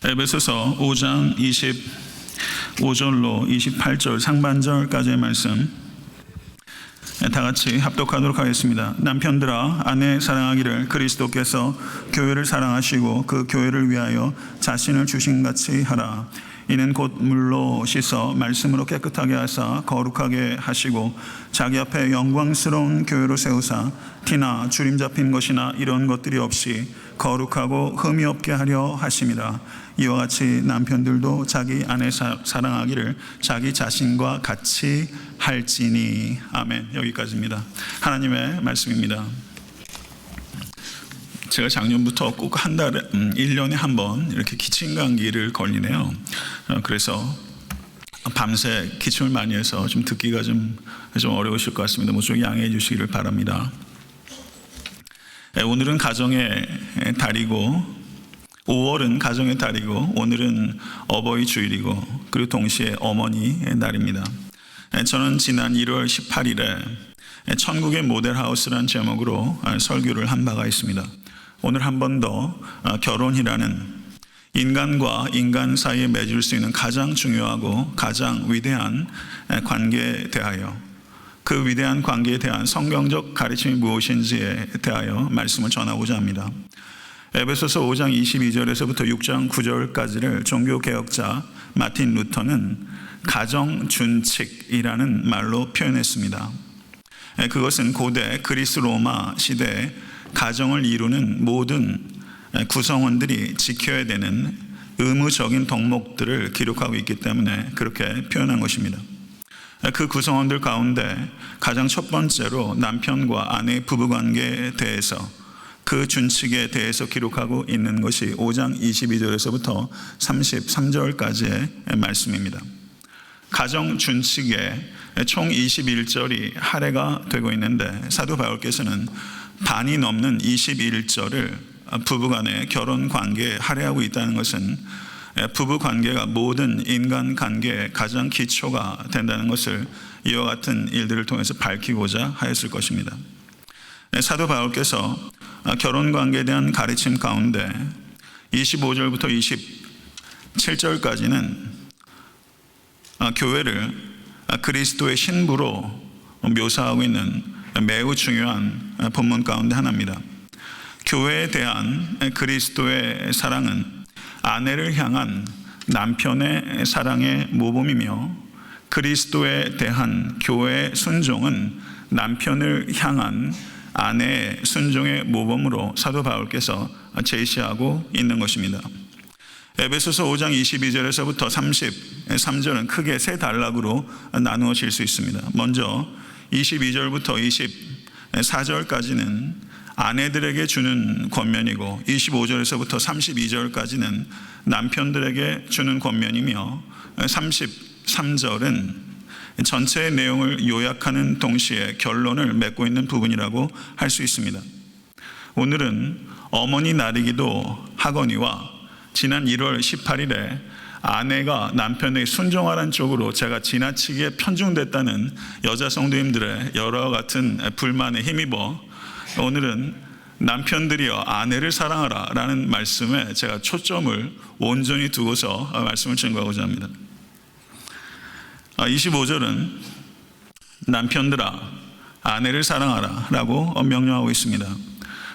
에베소서 5장 25절로 28절 상반절까지의 말씀 다 같이 합독하도록 하겠습니다. 남편들아, 아내 사랑하기를 그리스도께서 교회를 사랑하시고 그 교회를 위하여 자신을 주신같이 하라. 이는 곧 물로 씻어 말씀으로 깨끗하게 하사 거룩하게 하시고 자기 앞에 영광스러운 교회로 세우사 티나 주림 잡힌 것이나 이런 것들이 없이 거룩하고 흠이 없게 하려 하심이라. 이와 같이 남편들도 자기 아내 사랑하기를 자기 자신과 같이 할지니. 아멘. 여기까지입니다. 하나님의 말씀입니다. 제가 작년부터 꼭 한 달에 1년에 한 번 이렇게 기침 감기를 걸리네요. 그래서 밤새 기침을 많이 해서 좀 듣기가 좀 어려우실 것 같습니다. 모쪼록 양해해 주시기를 바랍니다. 오늘은 가정의 달이고 5월은 가정의 달이고 오늘은 어버이 주일이고 그리고 동시에 어머니의 날입니다. 저는 지난 1월 18일에 천국의 모델하우스라는 제목으로 설교를 한 바가 있습니다. 오늘 한 번 더 결혼이라는 인간과 인간 사이에 맺을 수 있는 가장 중요하고 가장 위대한 관계에 대하여, 그 위대한 관계에 대한 성경적 가르침이 무엇인지에 대하여 말씀을 전하고자 합니다. 에베소서 5장 22절에서부터 6장 9절까지를 종교개혁자 마틴 루터는 가정준칙이라는 말로 표현했습니다. 그것은 고대 그리스 로마 시대에 가정을 이루는 모든 구성원들이 지켜야 되는 의무적인 덕목들을 기록하고 있기 때문에 그렇게 표현한 것입니다. 그 구성원들 가운데 가장 첫 번째로 남편과 아내의 부부관계에 대해서, 그 준칙에 대해서 기록하고 있는 것이 5장 22절에서부터 33절까지의 말씀입니다. 가정 준칙에 총 21절이 할애가 되고 있는데 사도 바울께서는 반이 넘는 21절을 부부간의 결혼 관계에 할애하고 있다는 것은 부부 관계가 모든 인간 관계의 가장 기초가 된다는 것을 이와 같은 일들을 통해서 밝히고자 하였을 것입니다. 사도 바울께서 결혼 관계에 대한 가르침 가운데 25절부터 27절까지는 교회를 그리스도의 신부로 묘사하고 있는 매우 중요한 본문 가운데 하나입니다. 교회에 대한 그리스도의 사랑은 아내를 향한 남편의 사랑의 모범이며, 그리스도에 대한 교회의 순종은 남편을 향한 아내의 순종의 모범으로 사도 바울께서 제시하고 있는 것입니다. 에베소서 5장 22절에서부터 33절은 크게 세 단락으로 나누어질 수 있습니다. 먼저 22절부터 24절까지는 아내들에게 주는 권면이고 25절에서부터 32절까지는 남편들에게 주는 권면이며 33절은 전체의 내용을 요약하는 동시에 결론을 맺고 있는 부분이라고 할 수 있습니다. 오늘은 어머니 날이기도 하거니와 지난 1월 18일에 아내가 남편에게 순종하라는 쪽으로 제가 지나치게 편중됐다는 여자 성도님들의 여러 같은 불만에 힘입어 오늘은 남편들이여 아내를 사랑하라 라는 말씀에 제가 초점을 온전히 두고서 말씀을 증거하고자 합니다. 25절은 남편들아 아내를 사랑하라 라고 명령하고 있습니다.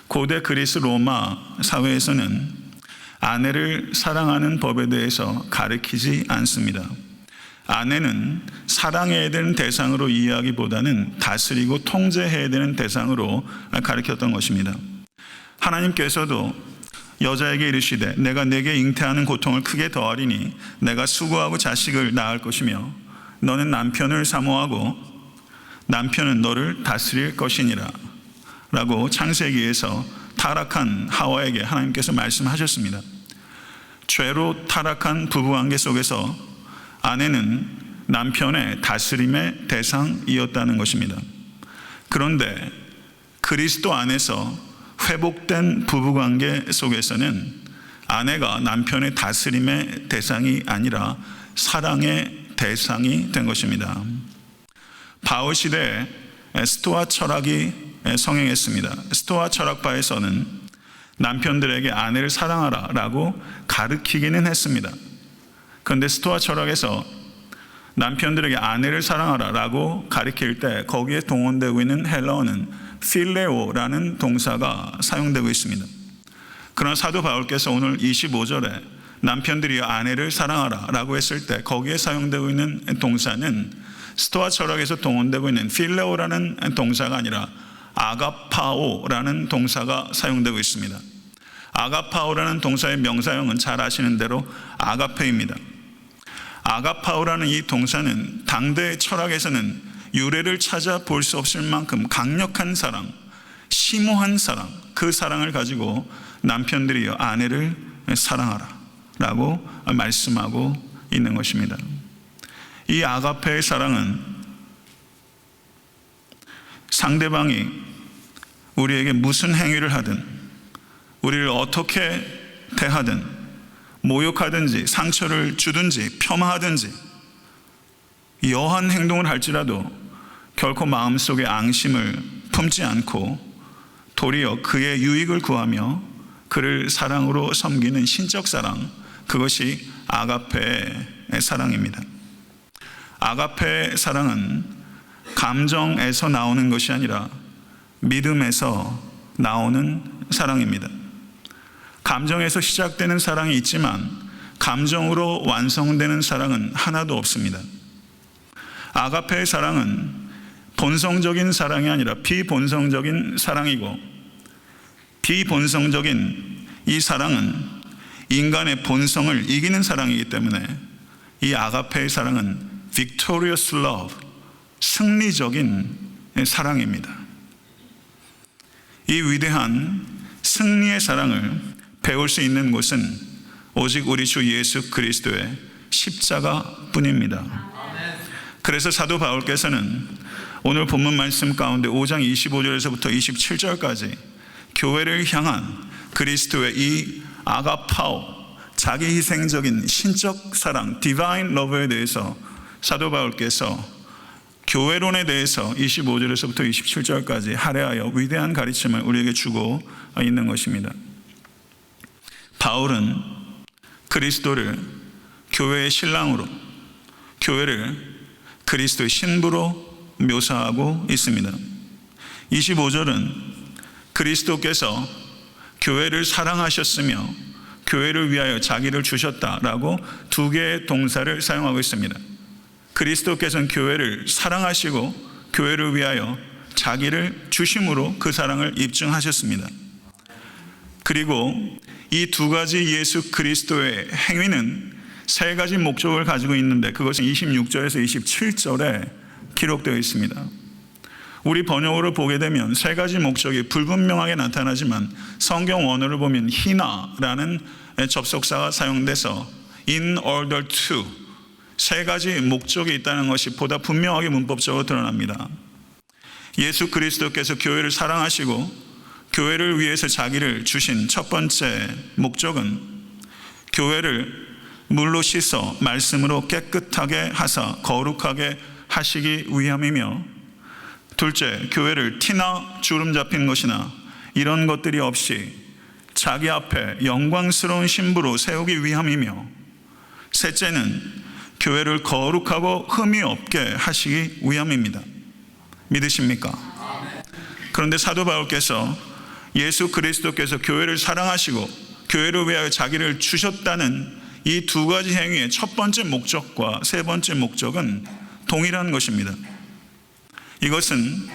고대 그리스 로마 사회에서는 아내를 사랑하는 법에 대해서 가르치지 않습니다. 아내는 사랑해야 되는 대상으로 이해하기보다는 다스리고 통제해야 되는 대상으로 가르쳤던 것입니다. 하나님께서도 여자에게 이르시되 내가 내게 잉태하는 고통을 크게 더하리니 내가 수고하고 자식을 낳을 것이며 너는 남편을 사모하고 남편은 너를 다스릴 것이니라 라고 창세기에서 타락한 하와에게 하나님께서 말씀하셨습니다. 죄로 타락한 부부관계 속에서 아내는 남편의 다스림의 대상이었다는 것입니다. 그런데 그리스도 안에서 회복된 부부관계 속에서는 아내가 남편의 다스림의 대상이 아니라 사랑의 대상이 된 것입니다. 바울 시대에 스토아 철학이 성행했습니다. 스토아 철학파에서는 남편들에게 아내를 사랑하라 라고 가르치기는 했습니다. 그런데 스토아 철학에서 남편들에게 아내를 사랑하라 라고 가르칠 때 거기에 동원되고 있는 헬라어는 필레오라는 동사가 사용되고 있습니다. 그러나 사도 바울께서 오늘 25절에 남편들이 아내를 사랑하라 라고 했을 때 거기에 사용되고 있는 동사는 스토아 철학에서 동원되고 있는 필레오라는 동사가 아니라 아가파오라는 동사가 사용되고 있습니다. 아가파오라는 동사의 명사형은 잘 아시는 대로 아가페입니다. 아가파오라는 이 동사는 당대 철학에서는 유래를 찾아볼 수 없을 만큼 강력한 사랑, 심오한 사랑, 그 사랑을 가지고 남편들이 아내를 사랑하라 라고 말씀하고 있는 것입니다. 이 아가페의 사랑은 상대방이 우리에게 무슨 행위를 하든, 우리를 어떻게 대하든, 모욕하든지 상처를 주든지 폄하하든지 여한 행동을 할지라도 결코 마음속에 앙심을 품지 않고 도리어 그의 유익을 구하며 그를 사랑으로 섬기는 신적 사랑, 그것이 아가페의 사랑입니다. 아가페의 사랑은 감정에서 나오는 것이 아니라 믿음에서 나오는 사랑입니다. 감정에서 시작되는 사랑이 있지만 감정으로 완성되는 사랑은 하나도 없습니다. 아가페의 사랑은 본성적인 사랑이 아니라 비본성적인 사랑이고, 비본성적인 이 사랑은 인간의 본성을 이기는 사랑이기 때문에 이 아가페의 사랑은 victorious love, 승리적인 사랑입니다. 이 위대한 승리의 사랑을 배울 수 있는 곳은 오직 우리 주 예수 그리스도의 십자가뿐입니다. 그래서 사도 바울께서는 오늘 본문 말씀 가운데 5장 25절에서부터 27절까지 교회를 향한 그리스도의 이 아가파오, 자기 희생적인 신적 사랑, 디바인 러브에 대해서 사도 바울께서 교회론에 대해서 25절에서부터 27절까지 할애하여 위대한 가르침을 우리에게 주고 있는 것입니다. 바울은 그리스도를 교회의 신랑으로, 교회를 그리스도의 신부로 묘사하고 있습니다. 25절은 그리스도께서 교회를 사랑하셨으며 교회를 위하여 자기를 주셨다라고 두 개의 동사를 사용하고 있습니다. 그리스도께서는 교회를 사랑하시고 교회를 위하여 자기를 주심으로 그 사랑을 입증하셨습니다. 그리고 이 두 가지 예수 그리스도의 행위는 세 가지 목적을 가지고 있는데 그것은 26절에서 27절에 기록되어 있습니다. 우리 번역으로 보게 되면 세 가지 목적이 불분명하게 나타나지만 성경 원어를 보면 히나라는 접속사가 사용돼서 in order to, 세 가지 목적이 있다는 것이 보다 분명하게 문법적으로 드러납니다. 예수 그리스도께서 교회를 사랑하시고 교회를 위해서 자기를 주신 첫 번째 목적은 교회를 물로 씻어 말씀으로 깨끗하게 하사 거룩하게 하시기 위함이며, 둘째, 교회를 티나 주름 잡힌 것이나 이런 것들이 없이 자기 앞에 영광스러운 신부로 세우기 위함이며, 셋째는 교회를 거룩하고 흠이 없게 하시기 위함입니다. 믿으십니까? 그런데 사도 바울께서 예수 그리스도께서 교회를 사랑하시고 교회를 위하여 자기를 주셨다는 이 두 가지 행위의 첫 번째 목적과 세 번째 목적은 동일한 것입니다. 이것은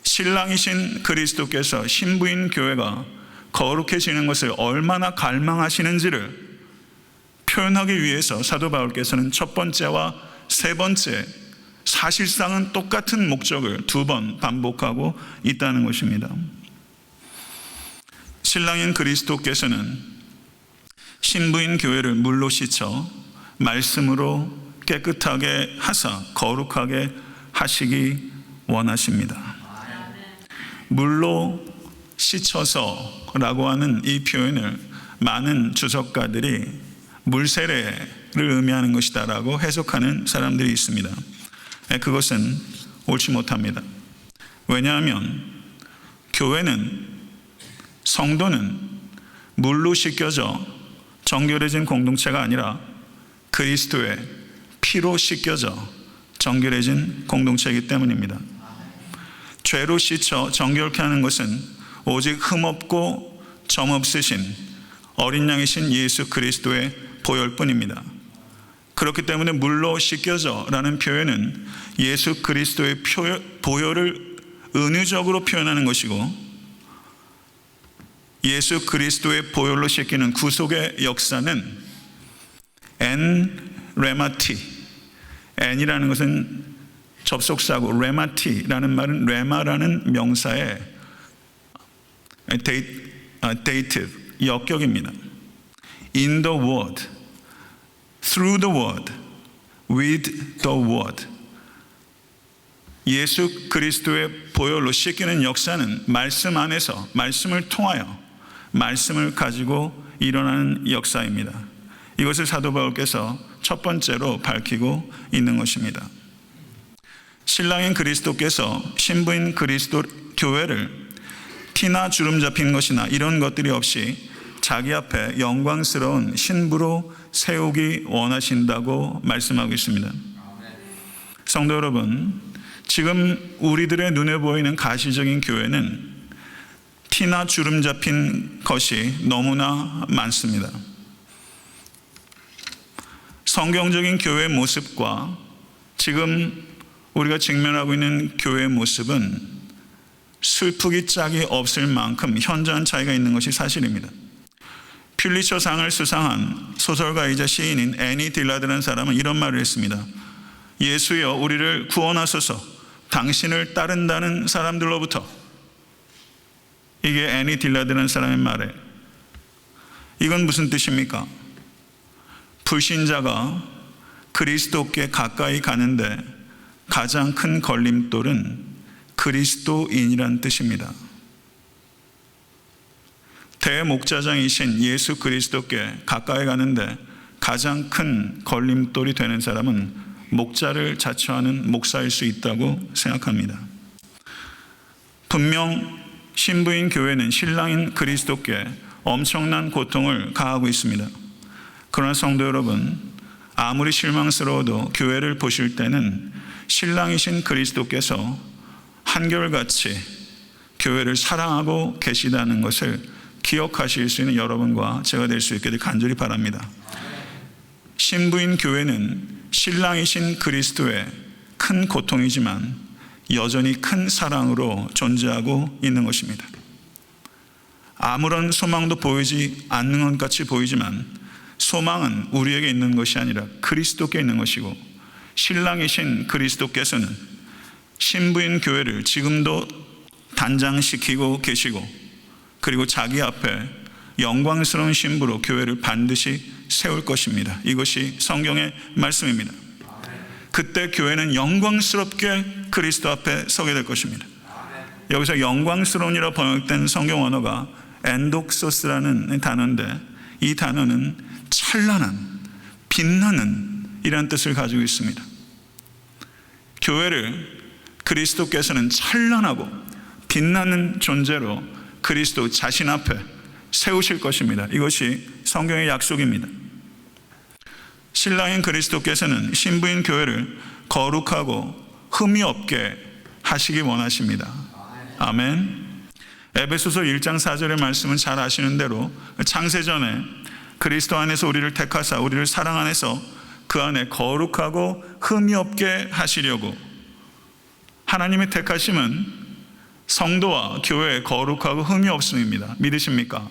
신랑이신 그리스도께서 신부인 교회가 거룩해지는 것을 얼마나 갈망하시는지를 표현하기 위해서 사도 바울께서는 첫 번째와 세 번째, 사실상은 똑같은 목적을 두 번 반복하고 있다는 것입니다. 신랑인 그리스도께서는 신부인 교회를 물로 씻어 말씀으로 깨끗하게 하사 거룩하게 하시기 원하십니다. 물로 씻어서 라고 하는 이 표현을 많은 주석가들이 물세례를 의미하는 것이다 라고 해석하는 사람들이 있습니다. 그것은 옳지 못합니다. 왜냐하면 교회는, 성도는 물로 씻겨져 정결해진 공동체가 아니라 그리스도의 피로 씻겨져 정결해진 공동체이기 때문입니다. 죄로 씻어 정결케 하는 것은 오직 흠없고 점없으신 어린 양이신 예수 그리스도의 보혈뿐입니다. 그렇기 때문에 물로 씻겨져 라는 표현은 예수 그리스도의 보혈을 은유적으로 표현하는 것이고, 예수 그리스도의 보혈로 씻기는 구속의 역사는 엔 레마티, 엔이라는 것은 접속사고, 레마티라는 말은 레마라는 명사의 데이티브, 역격입니다. In the word, through the word, with the word. 예수 그리스도의 보혈로 씻기는 역사는 말씀 안에서, 말씀을 통하여, 말씀을 가지고 일어나는 역사입니다. 이것을 사도 바울께서 첫 번째로 밝히고 있는 것입니다. 신랑인 그리스도께서 신부인 그리스도 교회를 티나 주름 잡힌 것이나 이런 것들이 없이 자기 앞에 영광스러운 신부로 세우기 원하신다고 말씀하고 있습니다. 성도 여러분, 지금 우리들의 눈에 보이는 가시적인 교회는 티나 주름 잡힌 것이 너무나 많습니다. 성경적인 교회의 모습과 지금 우리가 직면하고 있는 교회의 모습은 슬프기 짝이 없을 만큼 현저한 차이가 있는 것이 사실입니다. 퓰리처상을 수상한 소설가이자 시인인 애니 딜라드라는 사람은 이런 말을 했습니다. 예수여, 우리를 구원하소서, 당신을 따른다는 사람들로부터. 이게 애니 딜라드라는 사람의 말이에요. 이건 무슨 뜻입니까? 불신자가 그리스도께 가까이 가는데 가장 큰 걸림돌은 그리스도인이란 뜻입니다. 대목자장이신 예수 그리스도께 가까이 가는데 가장 큰 걸림돌이 되는 사람은 목자를 자처하는 목사일 수 있다고 생각합니다. 분명 신부인 교회는 신랑인 그리스도께 엄청난 고통을 가하고 있습니다. 그러나 성도 여러분, 아무리 실망스러워도 교회를 보실 때는 신랑이신 그리스도께서 한결같이 교회를 사랑하고 계시다는 것을 기억하실 수 있는 여러분과 제가 될 수 있기를 간절히 바랍니다. 신부인 교회는 신랑이신 그리스도의 큰 고통이지만 여전히 큰 사랑으로 존재하고 있는 것입니다. 아무런 소망도 보이지 않는 것 같이 보이지만 소망은 우리에게 있는 것이 아니라 그리스도께 있는 것이고, 신랑이신 그리스도께서는 신부인 교회를 지금도 단장시키고 계시고, 그리고 자기 앞에 영광스러운 신부로 교회를 반드시 세울 것입니다. 이것이 성경의 말씀입니다. 그때 교회는 영광스럽게 그리스도 앞에 서게 될 것입니다. 여기서 영광스러운이라 번역된 성경 언어가 엔독소스라는 단어인데, 이 단어는 찬란한, 빛나는 이라는 뜻을 가지고 있습니다. 교회를 그리스도께서는 찬란하고 빛나는 존재로 그리스도 자신 앞에 세우실 것입니다. 이것이 성경의 약속입니다. 신랑인 그리스도께서는 신부인 교회를 거룩하고 흠이 없게 하시기 원하십니다. 아멘. 에베소서 1장 4절의 말씀은 잘 아시는 대로 창세전에 그리스도 안에서 우리를 택하사 우리를 사랑 안에서 그 안에 거룩하고 흠이 없게 하시려고. 하나님의 택하심은 성도와 교회에 거룩하고 흠이 없음입니다. 믿으십니까?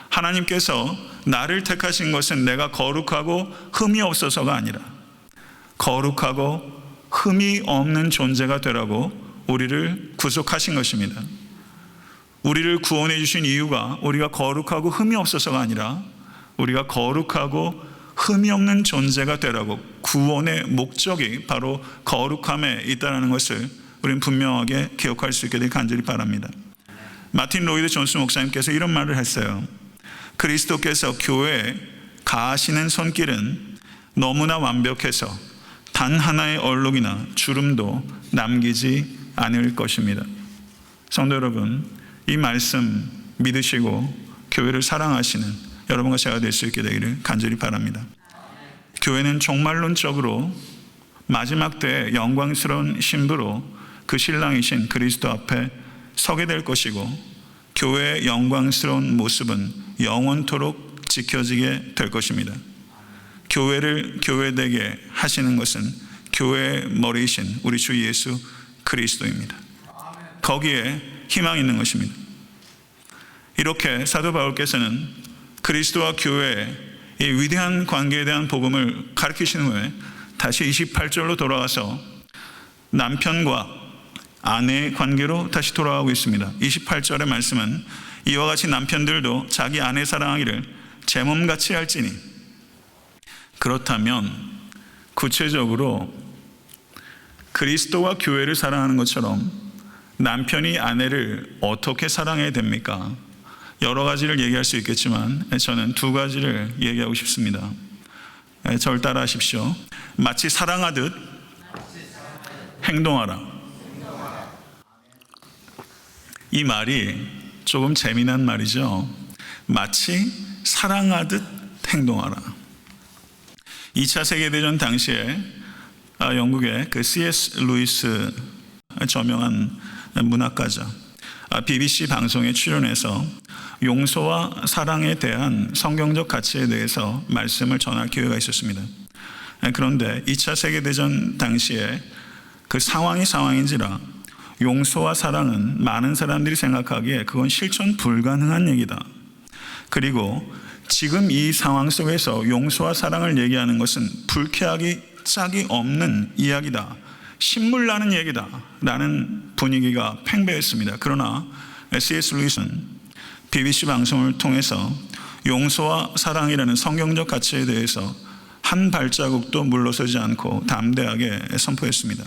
하나님께서 나를 택하신 것은 내가 거룩하고 흠이 없어서가 아니라 거룩하고 흠이 없는 존재가 되라고 우리를 구속하신 것입니다. 우리를 구원해 주신 이유가 우리가 거룩하고 흠이 없어서가 아니라 우리가 거룩하고 흠이 없는 존재가 되라고, 구원의 목적이 바로 거룩함에 있다는 것을 우리는 분명하게 기억할 수 있게 되길 간절히 바랍니다. 마틴 로이드 존스 목사님께서 이런 말을 했어요. 그리스도께서 교회에 가하시는 손길은 너무나 완벽해서 단 하나의 얼룩이나 주름도 남기지 않을 것입니다. 성도 여러분, 이 말씀 믿으시고 교회를 사랑하시는 여러분과 제가 될 수 있게 되기를 간절히 바랍니다. 교회는 종말론적으로 마지막 때에 영광스러운 신부로 그 신랑이신 그리스도 앞에 서게 될 것이고, 교회의 영광스러운 모습은 영원토록 지켜지게 될 것입니다. 교회를 교회되게 하시는 것은 교회의 머리이신 우리 주 예수 그리스도입니다. 거기에 희망이 있는 것입니다. 이렇게 사도 바울께서는 그리스도와 교회의 이 위대한 관계에 대한 복음을 가르치신 후에 다시 28절로 돌아가서 남편과 아내의 관계로 다시 돌아가고 있습니다. 28절의 말씀은 이와 같이 남편들도 자기 아내 사랑하기를 제 몸같이 할지니. 그렇다면 구체적으로 그리스도와 교회를 사랑하는 것처럼 남편이 아내를 어떻게 사랑해야 됩니까? 여러 가지를 얘기할 수 있겠지만 저는 두 가지를 얘기하고 싶습니다. 저를 따라 하십시오. 마치 사랑하듯 행동하라. 이 말이 조금 재미난 말이죠. 마치 사랑하듯 행동하라. 2차 세계대전 당시에 영국의 그 C.S. 루이스, 저명한 문학가죠, BBC 방송에 출연해서 용서와 사랑에 대한 성경적 가치에 대해서 말씀을 전할 기회가 있었습니다. 그런데 2차 세계대전 당시에 그 상황인지라 용서와 사랑은 많은 사람들이 생각하기에 그건 실천 불가능한 얘기다. 그리고 지금 이 상황 속에서 용서와 사랑을 얘기하는 것은 불쾌하기 짝이 없는 이야기다, 신물나는 얘기다 라는 분위기가 팽배했습니다. 그러나 C.S. 루이스는 BBC 방송을 통해서 용서와 사랑이라는 성경적 가치에 대해서 한 발자국도 물러서지 않고 담대하게 선포했습니다.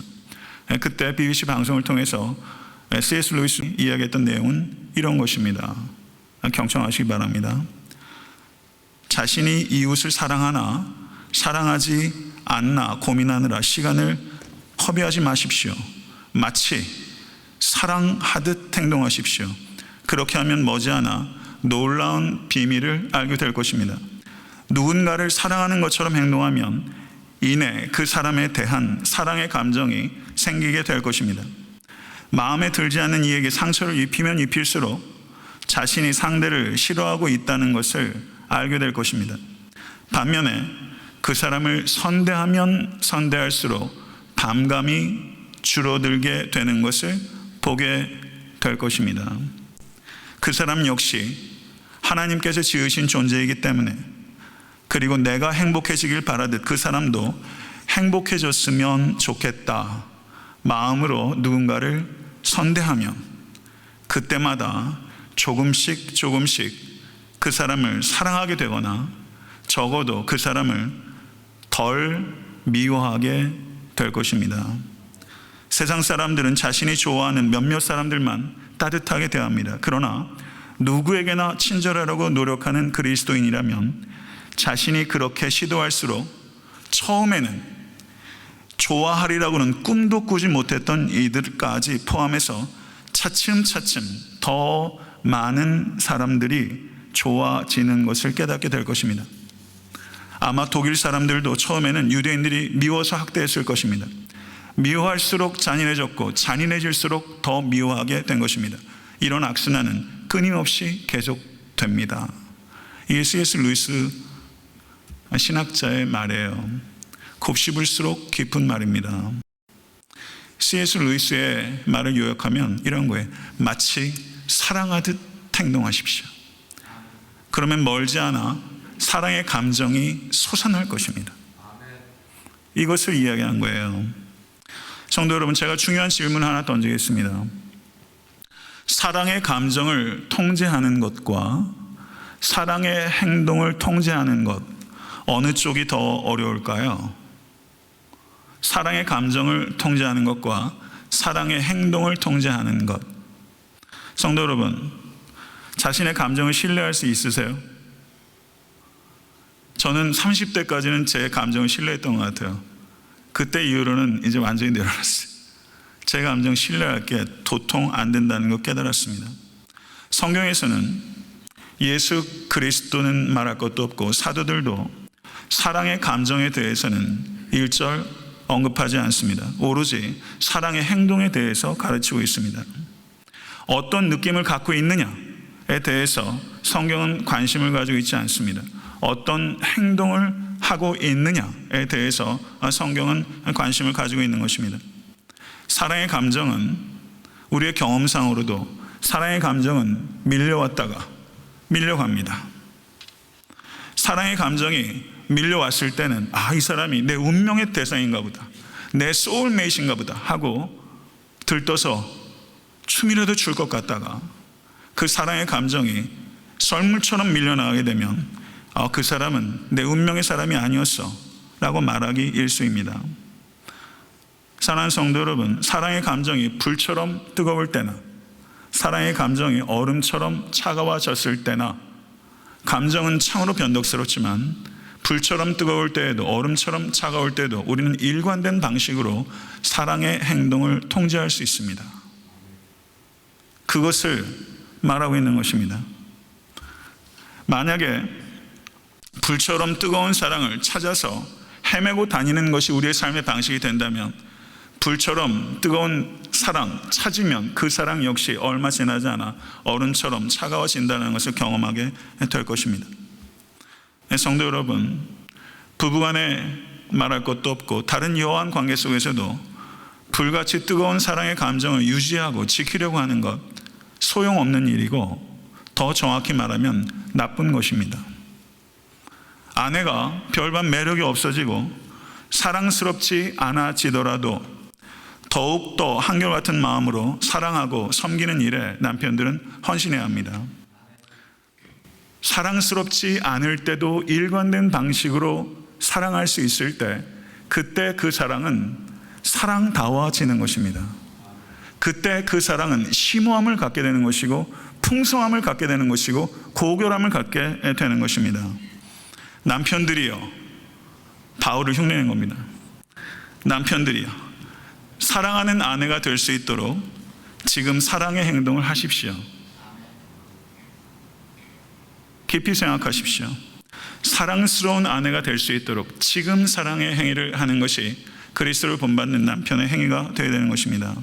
그때 BBC 방송을 통해서 C.S. 루이스 이야기했던 내용은 이런 것입니다. 경청하시기 바랍니다. 자신이 이웃을 사랑하나 사랑하지 않나 고민하느라 시간을 허비하지 마십시오. 마치 사랑하듯 행동하십시오. 그렇게 하면 머지않아 놀라운 비밀을 알게 될 것입니다. 누군가를 사랑하는 것처럼 행동하면 이내 그 사람에 대한 사랑의 감정이 생기게 될 것입니다. 마음에 들지 않는 이에게 상처를 입히면 입힐수록 자신이 상대를 싫어하고 있다는 것을 알게 될 것입니다. 반면에 그 사람을 선대하면 선대할수록 반감이 줄어들게 되는 것을 보게 될 것입니다. 그 사람 역시 하나님께서 지으신 존재이기 때문에, 그리고 내가 행복해지길 바라듯 그 사람도 행복해졌으면 좋겠다 마음으로 누군가를 선대하면 그때마다 조금씩 그 사람을 사랑하게 되거나 적어도 그 사람을 덜 미워하게 될 것입니다. 세상 사람들은 자신이 좋아하는 몇몇 사람들만 따뜻하게 대합니다. 그러나 누구에게나 친절하려고 노력하는 그리스도인이라면 자신이 그렇게 시도할수록 처음에는 좋아하리라고는 꿈도 꾸지 못했던 이들까지 포함해서 차츰 더 많은 사람들이 좋아지는 것을 깨닫게 될 것입니다. 아마 독일 사람들도 처음에는 유대인들이 미워서 학대했을 것입니다. 미워할수록 잔인해졌고 잔인해질수록 더 미워하게 된 것입니다. 이런 악순환은 끊임없이 계속됩니다. 이게 C.S. 루이스 신학자의 말이에요. 곱씹을수록 깊은 말입니다. C.S. 루이스의 말을 요약하면 이런 거예요. 마치 사랑하듯 행동하십시오. 그러면 멀지 않아 사랑의 감정이 솟아날 것입니다. 이것을 이야기한 거예요. 성도 여러분, 제가 중요한 질문 하나 던지겠습니다. 사랑의 감정을 통제하는 것과 사랑의 행동을 통제하는 것, 어느 쪽이 더 어려울까요? 사랑의 감정을 통제하는 것과 사랑의 행동을 통제하는 것. 성도 여러분, 자신의 감정을 신뢰할 수 있으세요? 저는 30대까지는 제 감정을 신뢰했던 것 같아요. 그때 이후로는 이제 완전히 내려놨어요. 제 감정 신뢰할 게 도통 안 된다는 걸 깨달았습니다. 성경에서는 예수 그리스도는 말할 것도 없고 사도들도 사랑의 감정에 대해서는 일절 언급하지 않습니다. 오로지 사랑의 행동에 대해서 가르치고 있습니다. 어떤 느낌을 갖고 있느냐에 대해서 성경은 관심을 가지고 있지 않습니다. 어떤 행동을 하고 있느냐에 대해서 성경은 관심을 가지고 있는 것입니다. 사랑의 감정은 우리의 경험상으로도 사랑의 감정은 밀려왔다가 밀려갑니다. 사랑의 감정이 밀려왔을 때는 이 사람이 내 운명의 대상인가 보다, 내 소울메이트인가 보다 하고 들떠서 춤이라도 출 것 같다가 그 사랑의 감정이 썰물처럼 밀려나가게 되면 그 사람은 내 운명의 사람이 아니었어 라고 말하기 일쑤입니다. 사랑하는 성도 여러분, 사랑의 감정이 불처럼 뜨거울 때나 사랑의 감정이 얼음처럼 차가워졌을 때나, 감정은 참으로 변덕스럽지만 불처럼 뜨거울 때에도 얼음처럼 차가울 때도 우리는 일관된 방식으로 사랑의 행동을 통제할 수 있습니다. 그것을 말하고 있는 것입니다. 만약에 불처럼 뜨거운 사랑을 찾아서 헤매고 다니는 것이 우리의 삶의 방식이 된다면, 불처럼 뜨거운 사랑 찾으면 그 사랑 역시 얼마 지나지 않아 얼음처럼 차가워진다는 것을 경험하게 될 것입니다. 성도 여러분, 부부간에 말할 것도 없고 다른 여호와한 관계 속에서도 불같이 뜨거운 사랑의 감정을 유지하고 지키려고 하는 것, 소용없는 일이고 더 정확히 말하면 나쁜 것입니다. 아내가 별반 매력이 없어지고 사랑스럽지 않아지더라도 더욱더 한결같은 마음으로 사랑하고 섬기는 일에 남편들은 헌신해야 합니다. 사랑스럽지 않을 때도 일관된 방식으로 사랑할 수 있을 때, 그때 그 사랑은 사랑다워지는 것입니다. 그때 그 사랑은 심오함을 갖게 되는 것이고 풍성함을 갖게 되는 것이고 고결함을 갖게 되는 것입니다. 남편들이요, 바울을 흉내낸 겁니다. 남편들이요, 사랑하는 아내가 될 수 있도록 지금 사랑의 행동을 하십시오. 깊이 생각하십시오. 사랑스러운 아내가 될 수 있도록 지금 사랑의 행위를 하는 것이 그리스도를 본받는 남편의 행위가 되어야 되는 것입니다.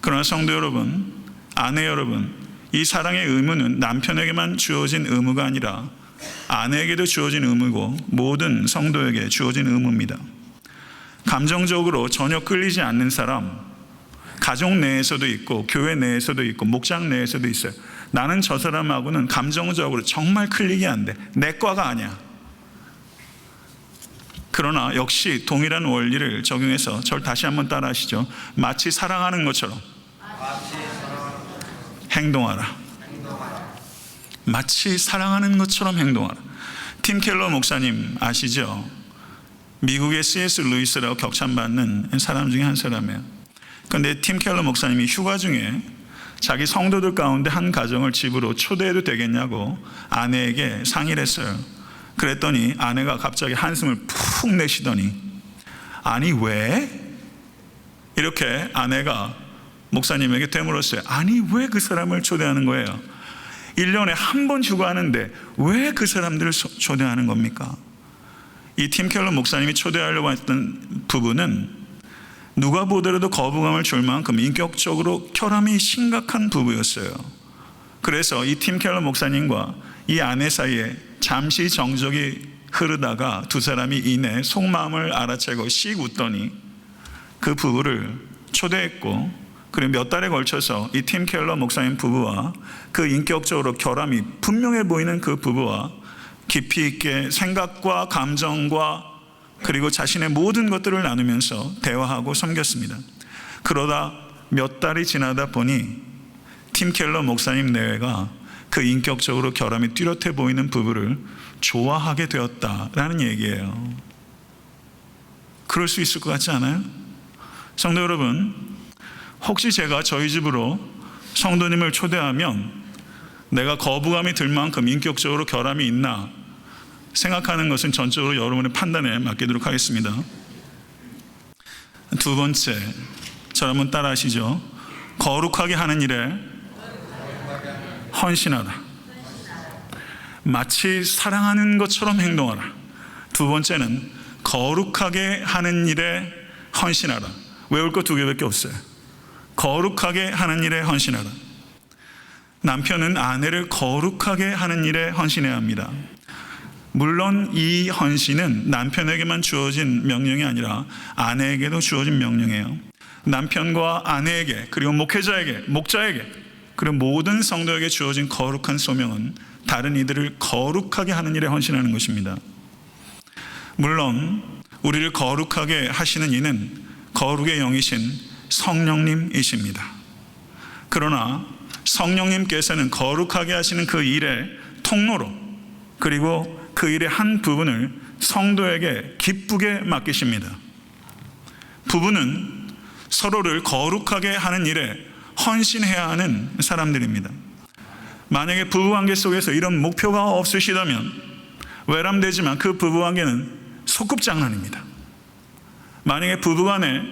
그러나 성도 여러분, 아내 여러분, 이 사랑의 의무는 남편에게만 주어진 의무가 아니라 아내에게도 주어진 의무고 모든 성도에게 주어진 의무입니다. 감정적으로 전혀 끌리지 않는 사람, 가족 내에서도 있고 교회 내에서도 있고 목장 내에서도 있어요. 나는 저 사람하고는 감정적으로 정말 클릭이 안 돼, 내 과가 아니야. 그러나 역시 동일한 원리를 적용해서 저를 다시 한번 따라 하시죠. 마치 사랑하는 것처럼 행동하라. 마치 사랑하는 것처럼 행동하라. 팀 켈러 목사님 아시죠? 미국의 C.S. 루이스라고 격찬받는 사람 중에 한 사람이에요. 그런데 팀 켈러 목사님이 휴가 중에 자기 성도들 가운데 한 가정을 집으로 초대해도 되겠냐고 아내에게 상의를 했어요. 그랬더니 아내가 갑자기 한숨을 푹 내쉬더니, 아니 왜? 이렇게 아내가 목사님에게 되물었어요. 아니 왜 그 사람을 초대하는 거예요? 1년에 한 번 휴가하는데 왜 그 사람들을 초대하는 겁니까? 이 팀 켈러 목사님이 초대하려고 했던 부부는 누가 보더라도 거부감을 줄 만큼 인격적으로 결함이 심각한 부부였어요. 그래서 이 팀 켈러 목사님과 이 아내 사이에 잠시 정적이 흐르다가 두 사람이 이내 속마음을 알아채고 씩 웃더니 그 부부를 초대했고, 그리고 몇 달에 걸쳐서 이 팀 켈러 목사님 부부와 그 인격적으로 결함이 분명해 보이는 그 부부와 깊이 있게 생각과 감정과 그리고 자신의 모든 것들을 나누면서 대화하고 섬겼습니다. 그러다 몇 달이 지나다 보니 팀 켈러 목사님 내외가 그 인격적으로 결함이 뚜렷해 보이는 부부를 좋아하게 되었다라는 얘기예요. 그럴 수 있을 것 같지 않아요? 성도 여러분, 혹시 제가 저희 집으로 성도님을 초대하면 내가 거부감이 들 만큼 인격적으로 결함이 있나 생각하는 것은 전적으로 여러분의 판단에 맡기도록 하겠습니다. 두 번째, 저를 한번 따라 하시죠. 거룩하게 하는 일에 헌신하라. 마치 사랑하는 것처럼 행동하라. 두 번째는 거룩하게 하는 일에 헌신하라. 외울 거 두 개밖에 없어요. 거룩하게 하는 일에 헌신하라. 남편은 아내를 거룩하게 하는 일에 헌신해야 합니다. 물론 이 헌신은 남편에게만 주어진 명령이 아니라 아내에게도 주어진 명령이에요. 남편과 아내에게, 그리고 목회자에게, 목자에게, 그리고 모든 성도에게 주어진 거룩한 소명은 다른 이들을 거룩하게 하는 일에 헌신하는 것입니다. 물론 우리를 거룩하게 하시는 이는 거룩의 영이신 성령님이십니다. 그러나 성령님께서는 거룩하게 하시는 그 일의 통로로, 그리고 그 일의 한 부분을 성도에게 기쁘게 맡기십니다. 부부는 서로를 거룩하게 하는 일에 헌신해야 하는 사람들입니다. 만약에 부부관계 속에서 이런 목표가 없으시다면 외람되지만 그 부부관계는 소꿉장난입니다. 만약에 부부간에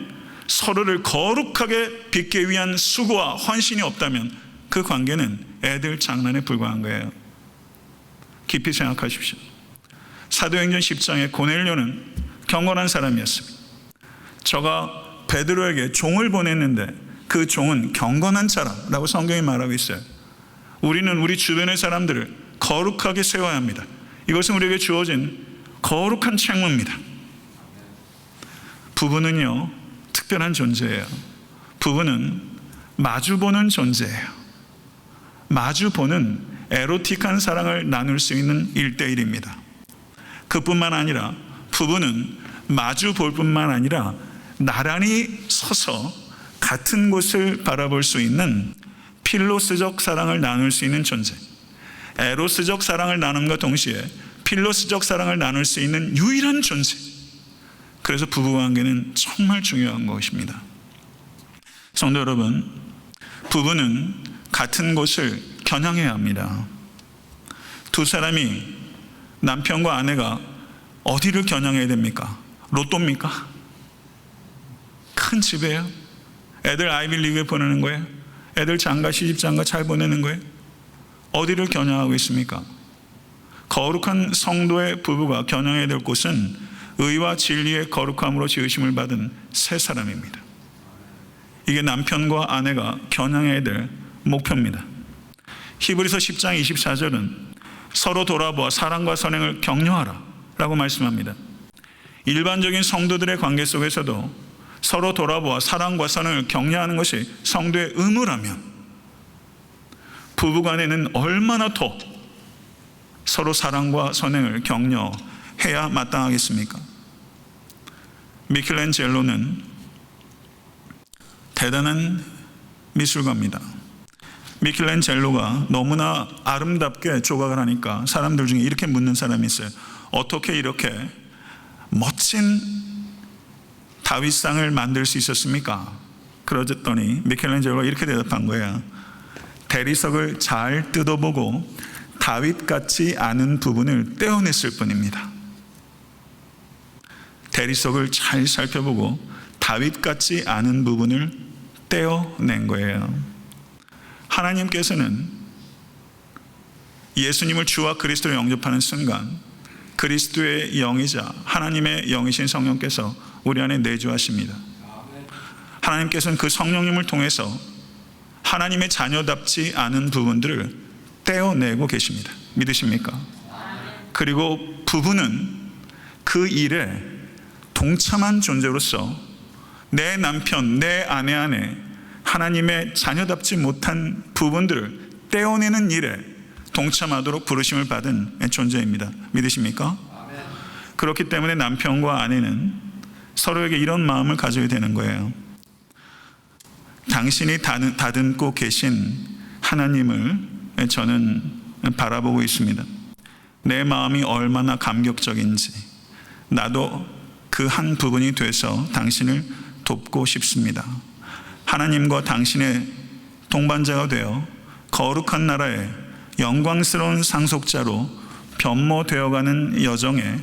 서로를 거룩하게 빚기 위한 수고와 헌신이 없다면 그 관계는 애들 장난에 불과한 거예요. 깊이 생각하십시오. 사도행전 10장에 고넬료는 경건한 사람이었습니다. 저가 베드로에게 종을 보냈는데 그 종은 경건한 자라고 성경이 말하고 있어요. 우리는 우리 주변의 사람들을 거룩하게 세워야 합니다. 이것은 우리에게 주어진 거룩한 책무입니다. 부부는요, 특별한 존재예요. 부부는 마주보는 존재예요. 마주보는 에로틱한 사랑을 나눌 수 있는 1:1입니다. 그뿐만 아니라 부부는 마주볼 뿐만 아니라 나란히 서서 같은 곳을 바라볼 수 있는 필로스적 사랑을 나눌 수 있는 존재, 에로스적 사랑을 나눔과 동시에 필로스적 사랑을 나눌 수 있는 유일한 존재. 그래서 부부관계는 정말 중요한 것입니다. 성도 여러분, 부부는 같은 곳을 겨냥해야 합니다. 두 사람이, 남편과 아내가 어디를 겨냥해야 됩니까? 로또입니까? 큰 집이에요? 애들 아이비리그에 보내는 거예요? 애들 장가, 시집장가 잘 보내는 거예요? 어디를 겨냥하고 있습니까? 거룩한 성도의 부부가 겨냥해야 될 곳은 의와 진리의 거룩함으로 지으심을 받은 새 사람입니다. 이게 남편과 아내가 겨냥해야 될 목표입니다. 히브리서 10장 24절은 서로 돌아보아 사랑과 선행을 격려하라 라고 말씀합니다. 일반적인 성도들의 관계 속에서도 서로 돌아보아 사랑과 선행을 격려하는 것이 성도의 의무라면 부부간에는 얼마나 더 서로 사랑과 선행을 격려해야 마땅하겠습니까? 미켈란젤로는 대단한 미술가입니다. 미켈란젤로가 너무나 아름답게 조각을 하니까 사람들 중에 이렇게 묻는 사람이 있어요. 어떻게 이렇게 멋진 다윗상을 만들 수 있었습니까? 그러더니 미켈란젤로가 이렇게 대답한 거예요. 대리석을 잘 뜯어보고 다윗 같지 않은 부분을 떼어냈을 뿐입니다. 대리석을 잘 살펴보고 다윗 같지 않은 부분을 떼어낸 거예요. 하나님께서는 예수님을 주와 그리스도로 영접하는 순간 그리스도의 영이자 하나님의 영이신 성령께서 우리 안에 내주하십니다. 하나님께서는 그 성령님을 통해서 하나님의 자녀답지 않은 부분들을 떼어내고 계십니다. 믿으십니까? 그리고 부부는 그 일에 동참한 존재로서 내 남편, 내 아내 안에 하나님의 자녀답지 못한 부분들을 떼어내는 일에 동참하도록 부르심을 받은 존재입니다. 믿으십니까? 그렇기 때문에 남편과 아내는 서로에게 이런 마음을 가져야 되는 거예요. 당신이 다듬고 계신 하나님을 저는 바라보고 있습니다. 내 마음이 얼마나 감격적인지 나도 그 한 부분이 돼서 당신을 돕고 싶습니다. 하나님과 당신의 동반자가 되어 거룩한 나라의 영광스러운 상속자로 변모되어가는 여정에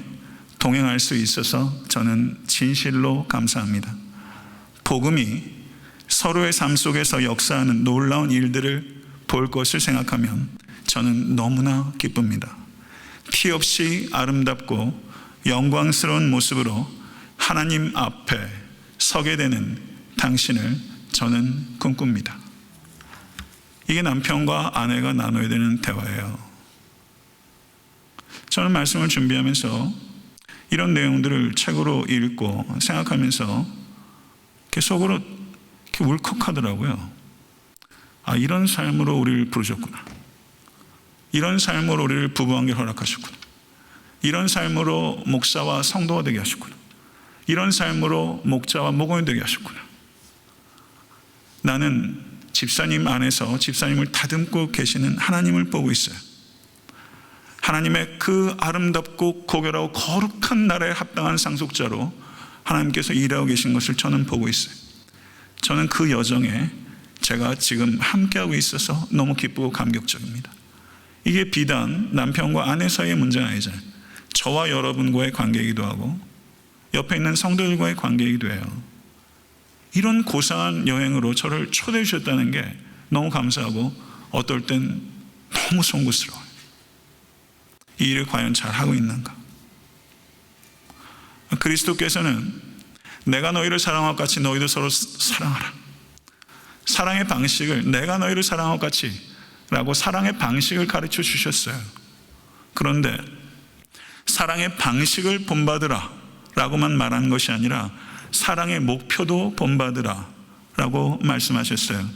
동행할 수 있어서 저는 진실로 감사합니다. 복음이 서로의 삶 속에서 역사하는 놀라운 일들을 볼 것을 생각하면 저는 너무나 기쁩니다. 티 없이 아름답고 영광스러운 모습으로 하나님 앞에 서게 되는 당신을 저는 꿈꿉니다. 이게 남편과 아내가 나눠야 되는 대화예요. 저는 말씀을 준비하면서 이런 내용들을 책으로 읽고 생각하면서 이렇게 속으로 이렇게 울컥하더라고요. 아, 이런 삶으로 우리를 부르셨구나. 이런 삶으로 우리를 부부관계를 허락하셨구나. 이런 삶으로 목사와 성도가 되게 하셨구나. 이런 삶으로 목자와 목원이 되게 하셨구나. 나는 집사님 안에서 집사님을 다듬고 계시는 하나님을 보고 있어요. 하나님의 그 아름답고 고결하고 거룩한 나라에 합당한 상속자로 하나님께서 일하고 계신 것을 저는 보고 있어요. 저는 그 여정에 제가 지금 함께하고 있어서 너무 기쁘고 감격적입니다. 이게 비단 남편과 아내 사이의 문제는 아니잖아요. 저와 여러분과의 관계이기도 하고 옆에 있는 성도들과의 관계이기도 해요. 이런 고상한 여행으로 저를 초대해 주셨다는 게 너무 감사하고 어떨 땐 너무 송구스러워요. 이 일을 과연 잘하고 있는가? 그리스도께서는 내가 너희를 사랑한 것 같이 너희도 서로 사랑하라. 사랑의 방식을 내가 너희를 사랑한 것 같이 라고 사랑의 방식을 가르쳐 주셨어요. 그런데 사랑의 방식을 본받으라 라고만 말한 것이 아니라 사랑의 목표도 본받으라 라고 말씀하셨어요.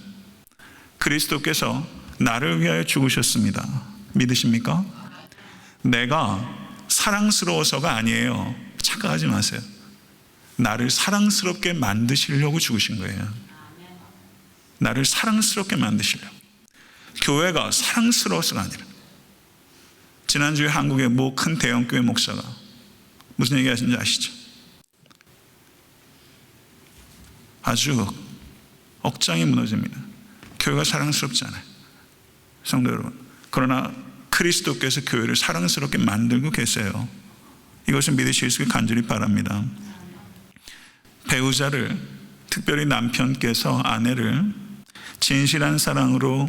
그리스도께서 나를 위하여 죽으셨습니다. 믿으십니까? 내가 사랑스러워서가 아니에요. 착각하지 마세요. 나를 사랑스럽게 만드시려고 죽으신 거예요. 나를 사랑스럽게 만드시려고. 교회가 사랑스러워서가 아니라. 지난주에 한국의 모 큰 대형교회 목사가 무슨 얘기 하신지 아시죠? 아주 억장이 무너집니다. 교회가 사랑스럽지 않아요. 성도 여러분. 그러나 그리스도께서 교회를 사랑스럽게 만들고 계세요. 이것을 믿으실 수 있게 간절히 바랍니다. 배우자를, 특별히 남편께서 아내를 진실한 사랑으로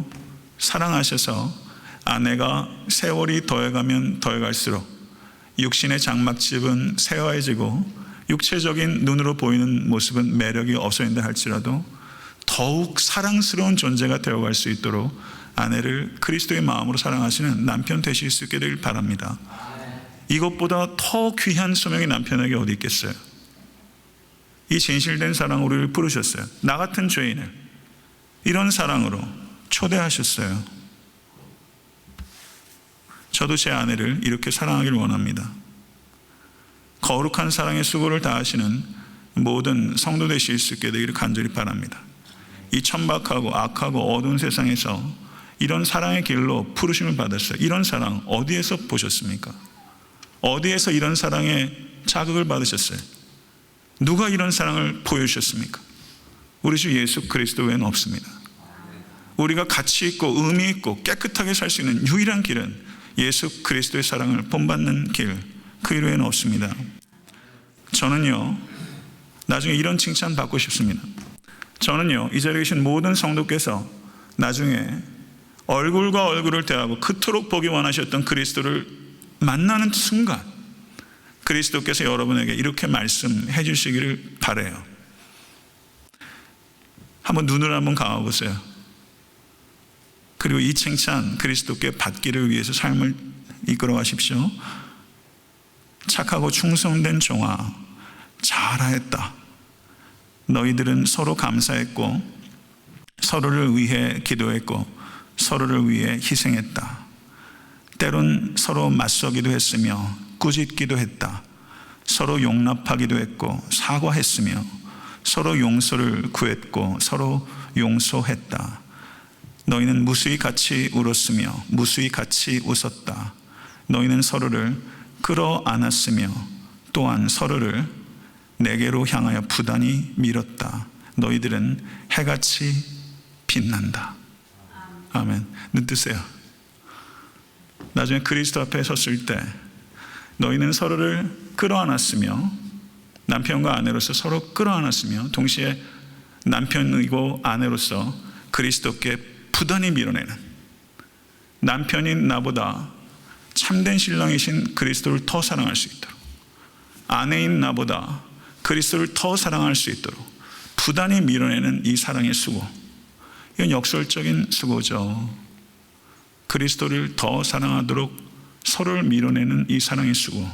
사랑하셔서 아내가 세월이 더해가면 더해갈수록 육신의 장막집은 세화해지고 육체적인 눈으로 보이는 모습은 매력이 없어진다 할지라도 더욱 사랑스러운 존재가 되어갈 수 있도록 아내를 그리스도의 마음으로 사랑하시는 남편 되실 수 있게 되길 바랍니다. 이것보다 더 귀한 소명이 남편에게 어디 있겠어요? 이 진실된 사랑으로 우리를 부르셨어요. 나 같은 죄인을 이런 사랑으로 초대하셨어요. 저도 제 아내를 이렇게 사랑하기를 원합니다. 거룩한 사랑의 수고를 다하시는 모든 성도 되실 수 있게 되기를 간절히 바랍니다. 이 천박하고 악하고 어두운 세상에서 이런 사랑의 길로 부르심을 받았어요. 이런 사랑 어디에서 보셨습니까? 어디에서 이런 사랑의 자극을 받으셨어요? 누가 이런 사랑을 보여주셨습니까? 우리 주 예수 그리스도 외에는 없습니다. 우리가 가치 있고 의미 있고 깨끗하게 살 수 있는 유일한 길은 예수 그리스도의 사랑을 본받는 길, 그 일 외에는 없습니다. 저는요, 나중에 이런 칭찬 받고 싶습니다. 저는요, 이 자리에 계신 모든 성도께서 나중에 얼굴과 얼굴을 대하고 그토록 보기 원하셨던 그리스도를 만나는 순간 그리스도께서 여러분에게 이렇게 말씀해 주시기를 바라요. 한번 눈을 한번 감아보세요. 그리고 이 칭찬 그리스도께 받기를 위해서 삶을 이끌어 가십시오. 착하고 충성된 종아, 잘하였다. 너희들은 서로 감사했고 서로를 위해 기도했고 서로를 위해 희생했다. 때론 서로 맞서기도 했으며 꾸짖기도 했다. 서로 용납하기도 했고 사과했으며 서로 용서를 구했고 서로 용서했다. 너희는 무수히 같이 울었으며 무수히 같이 웃었다. 너희는 서로를 끌어안았으며 또한 서로를 내게로 향하여 부단히 밀었다. 너희들은 해같이 빛난다. 아멘. 눈 뜨세요. 나중에 그리스도 앞에 섰을 때 너희는 서로를 끌어안았으며 남편과 아내로서 서로 끌어안았으며 동시에 남편이고 아내로서 그리스도께 부단히 밀어내는, 남편인 나보다 참된 신랑이신 그리스도를 더 사랑할 수 있도록, 아내인 나보다 그리스도를 더 사랑할 수 있도록 부단히 밀어내는 이 사랑의 수고, 이건 역설적인 수고죠. 그리스도를 더 사랑하도록 서로를 밀어내는 이 사랑의 수고,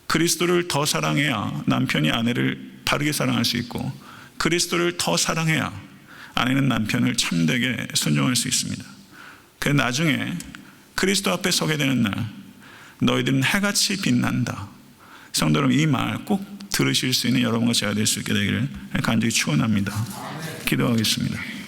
그리스도를 더 사랑해야 남편이 아내를 바르게 사랑할 수 있고, 그리스도를 더 사랑해야 아내는 남편을 참되게 순종할 수 있습니다. 그래서 나중에 그리스도 앞에 서게 되는 날, 너희들은 해같이 빛난다. 성도 여러분, 이 말 꼭 들으실 수 있는 여러분과 제가 될 수 있게 되기를 간절히 축원합니다. 기도하겠습니다.